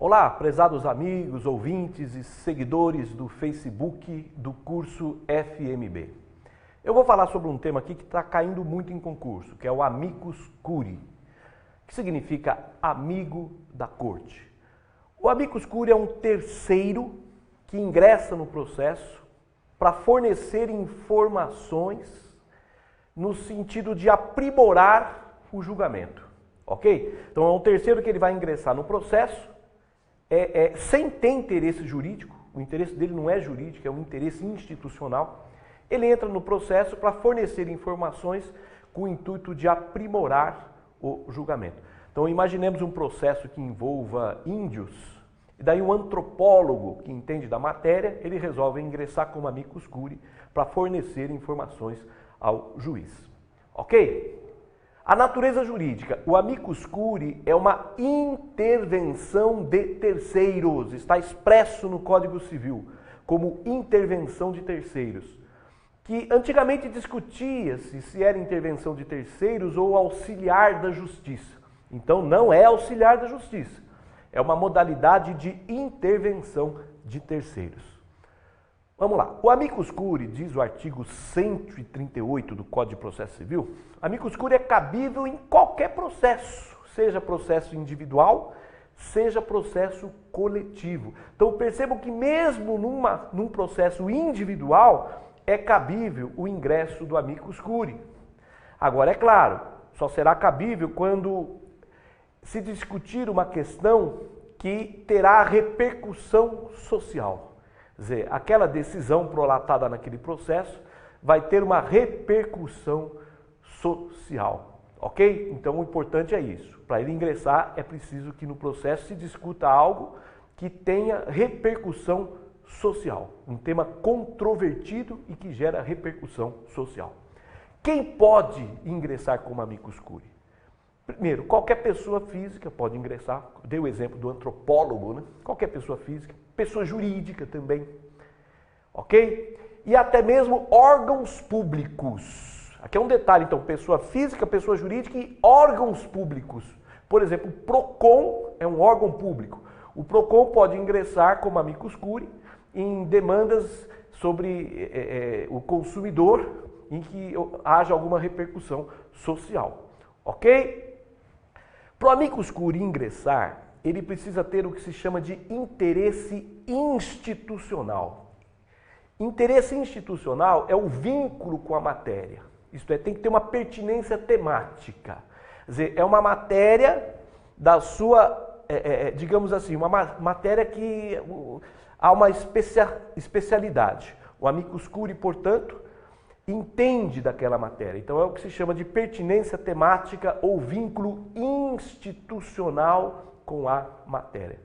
Olá, prezados amigos, ouvintes e seguidores do Facebook do curso FMB. Eu vou falar sobre um tema aqui que está caindo muito em concurso, que é o amicus curiae, que significa amigo da corte. O amicus curiae é um terceiro que ingressa no processo para fornecer informações no sentido de aprimorar o julgamento, ok? Então é um terceiro que ele vai ingressar no processo sem ter interesse jurídico, o interesse dele não é jurídico, é um interesse institucional. Ele entra no processo para fornecer informações com o intuito de aprimorar o julgamento. Então imaginemos um processo que envolva índios, e daí um antropólogo que entende da matéria, ele resolve ingressar como amicus curiae para fornecer informações ao juiz. Ok? A natureza jurídica, o amicus curiae é uma intervenção de terceiros, está expresso no Código Civil como intervenção de terceiros, que antigamente discutia-se se era intervenção de terceiros ou auxiliar da justiça. Então não é auxiliar da justiça, é uma modalidade de intervenção de terceiros. Vamos lá, o amicus curiae, diz o artigo 138 do Código de Processo Civil, amicus curiae é cabível em qualquer processo, seja processo individual, seja processo coletivo. Então percebam que mesmo num processo individual é cabível o ingresso do amicus curiae. Agora é claro, só será cabível quando se discutir uma questão que terá repercussão social. Quer dizer, aquela decisão prolatada naquele processo vai ter uma repercussão social, ok? Então o importante é isso. Para ele ingressar é preciso que no processo se discuta algo que tenha repercussão social. Um tema controvertido e que gera repercussão social. Quem pode ingressar como amicus curiae? Primeiro, qualquer pessoa física pode ingressar. Dei o exemplo do antropólogo, né? Qualquer pessoa física. Pessoa jurídica também, ok? E até mesmo órgãos públicos. Aqui é um detalhe, então, pessoa física, pessoa jurídica e órgãos públicos. Por exemplo, o PROCON é um órgão público. O PROCON pode ingressar como amicus curiae em demandas sobre o consumidor em que haja alguma repercussão social, ok? Para o amicus curiae ingressar, ele precisa ter o que se chama de interesse institucional. Interesse institucional é o vínculo com a matéria. Isto é, tem que ter uma pertinência temática. Quer dizer, é uma matéria da sua, digamos assim, uma matéria que há uma especialidade. O amicus curiae, portanto, entende daquela matéria. Então é o que se chama de pertinência temática ou vínculo institucional com a matéria.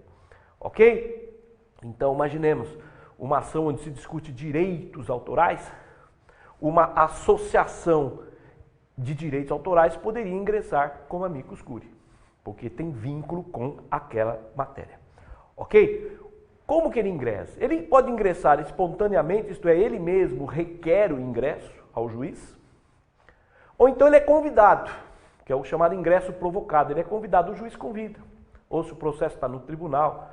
Ok? Então imaginemos uma ação onde se discute direitos autorais, uma associação de direitos autorais poderia ingressar como amicus curiae, porque tem vínculo com aquela matéria. Ok? Como que ele ingressa? Ele pode ingressar espontaneamente, isto é, ele mesmo requer o ingresso ao juiz, ou então ele é convidado, que é o chamado ingresso provocado. Ele é convidado, o juiz convida. Ou se o processo está no tribunal,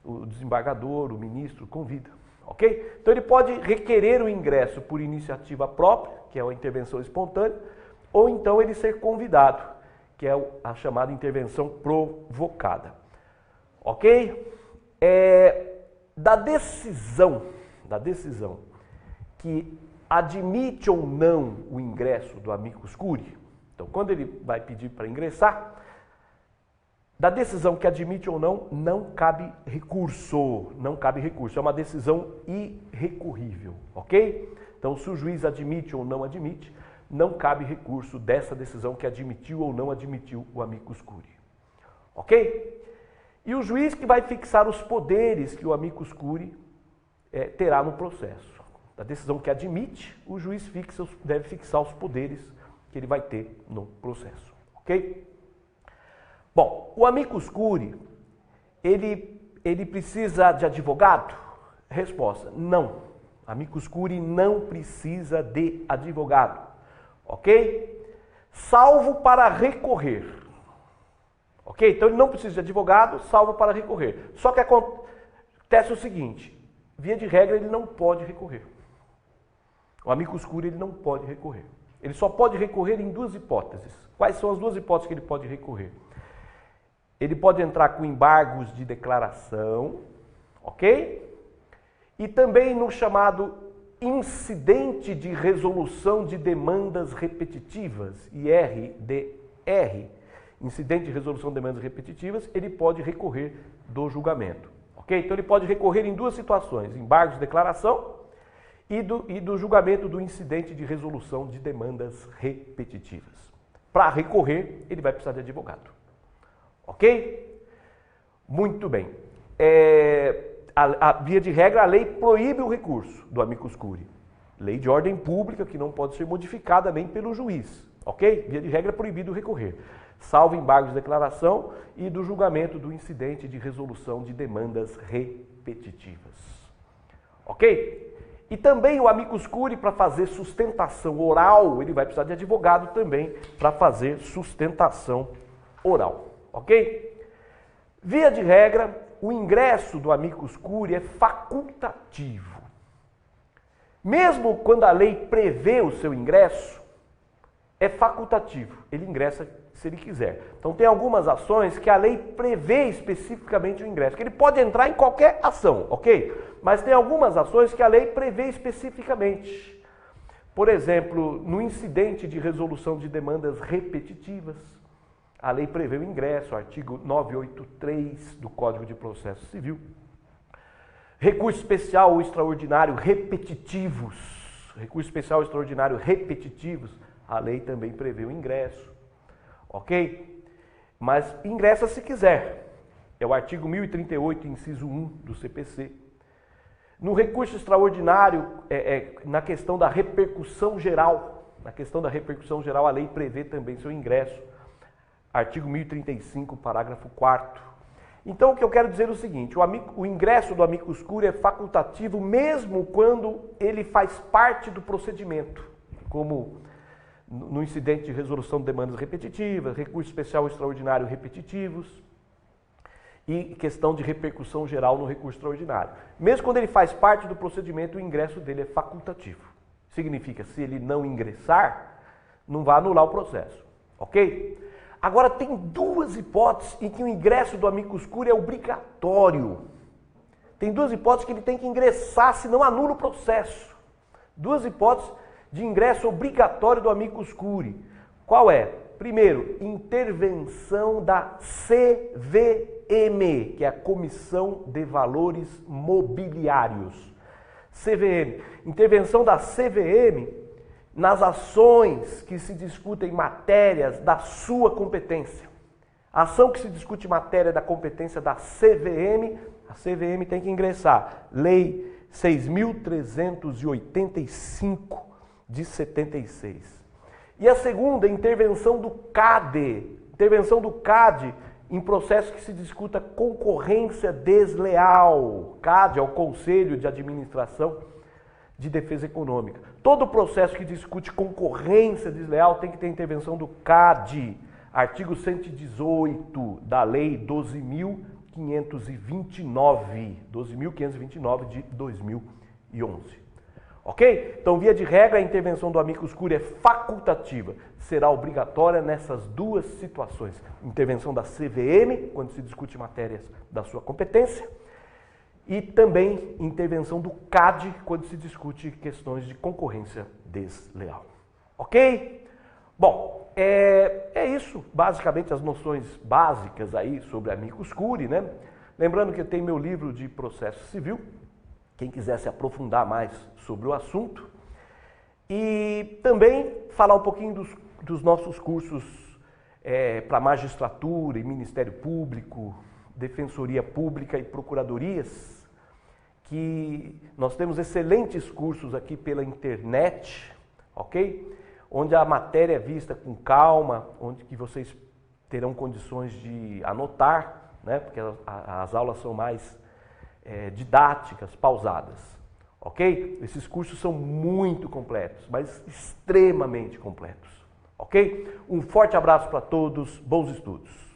o desembargador, o ministro convida, ok? Então ele pode requerer o ingresso por iniciativa própria, que é a intervenção espontânea, ou então ele ser convidado, que é a chamada intervenção provocada, ok? Da decisão que admite ou não o ingresso do amicus curiae, então quando ele vai pedir para ingressar, da decisão que admite ou não, não cabe recurso, é uma decisão irrecorrível, ok? Então se o juiz admite ou não admite, não cabe recurso dessa decisão que admitiu ou não admitiu o amicus curiae, ok? E o juiz que vai fixar os poderes que o amicus curiae terá no processo. Da decisão que admite, o juiz deve fixar os poderes que ele vai ter no processo, ok? Bom, o amicus curiae, ele precisa de advogado? Resposta, não. Amicus curiae não precisa de advogado, ok? Salvo para recorrer, Ok? Então ele não precisa de advogado, salvo para recorrer. Só que acontece o seguinte, via de regra ele não pode recorrer. O amicus curiae ele não pode recorrer. Ele só pode recorrer em duas hipóteses. Quais são as duas hipóteses que ele pode recorrer? Ele pode entrar com embargos de declaração, ok? E também no chamado incidente de resolução de demandas repetitivas, IRDR, incidente de resolução de demandas repetitivas, ele pode recorrer do julgamento, ok? Então ele pode recorrer em duas situações, embargos de declaração e do julgamento do incidente de resolução de demandas repetitivas. Para recorrer, ele vai precisar de advogado. Ok? Muito bem. Via de regra, a lei proíbe o recurso do amicus curiae. Lei de ordem pública que não pode ser modificada nem pelo juiz. Ok? Via de regra, é proibido recorrer. Salvo embargos de declaração e do julgamento do incidente de resolução de demandas repetitivas. Ok? E também o amicus curiae, para fazer sustentação oral, ele vai precisar de advogado também para fazer sustentação oral. Ok? Via de regra, o ingresso do amicus curiae é facultativo. Mesmo quando a lei prevê o seu ingresso, é facultativo. Ele ingressa se ele quiser. Então tem algumas ações que a lei prevê especificamente o ingresso, que ele pode entrar em qualquer ação, ok? Mas tem algumas ações que a lei prevê especificamente. Por exemplo, no incidente de resolução de demandas repetitivas, a lei prevê o ingresso, artigo 983 do Código de Processo Civil. Recurso especial ou extraordinário repetitivos, recurso especial ou extraordinário repetitivos, a lei também prevê o ingresso, ok? Mas ingressa se quiser, é o artigo 1038, inciso 1 do CPC. No recurso extraordinário, na questão da repercussão geral, a lei prevê também seu ingresso, artigo 1035, parágrafo 4º. Então, o que eu quero dizer é o seguinte, o ingresso do amicus curiae é facultativo mesmo quando ele faz parte do procedimento, como no incidente de resolução de demandas repetitivas, recurso especial extraordinário repetitivos e questão de repercussão geral no recurso extraordinário. Mesmo quando ele faz parte do procedimento, o ingresso dele é facultativo. Significa, se ele não ingressar, não vai anular o processo, ok? Agora, tem duas hipóteses em que o ingresso do amicus curiae é obrigatório. Tem duas hipóteses que ele tem que ingressar, senão anula o processo. Duas hipóteses de ingresso obrigatório do amicus curiae. Qual é? Primeiro, intervenção da CVM, que é a Comissão de Valores Mobiliários. CVM. Intervenção da CVM nas ações que se discutem matérias da sua competência. A ação que se discute matéria da competência da CVM, a CVM tem que ingressar. Lei 6.385 de 76. E a segunda, intervenção do CAD. Intervenção do CAD em processo que se discuta concorrência desleal. CAD é o Conselho de Administração de Defesa Econômica. Todo processo que discute concorrência desleal tem que ter intervenção do CAD. Artigo 118 da Lei 12.529 de 2011. Ok? Então, via de regra, a intervenção do amicus curiae é facultativa. Será obrigatória nessas duas situações. Intervenção da CVM, quando se discute matérias da sua competência, e também intervenção do CAD, quando se discute questões de concorrência desleal. Ok? Bom, é isso, basicamente as noções básicas aí sobre amicus curiae, né? Lembrando que eu tenho meu livro de processo civil, quem quiser se aprofundar mais sobre o assunto. E também falar um pouquinho dos nossos cursos para magistratura e Ministério Público, Defensoria Pública e Procuradorias, que nós temos excelentes cursos aqui pela internet, ok? Onde a matéria é vista com calma, onde que vocês terão condições de anotar, né? Porque as aulas são mais didáticas, pausadas, ok? Esses cursos são muito completos, mas extremamente completos, ok? Um forte abraço para todos, bons estudos!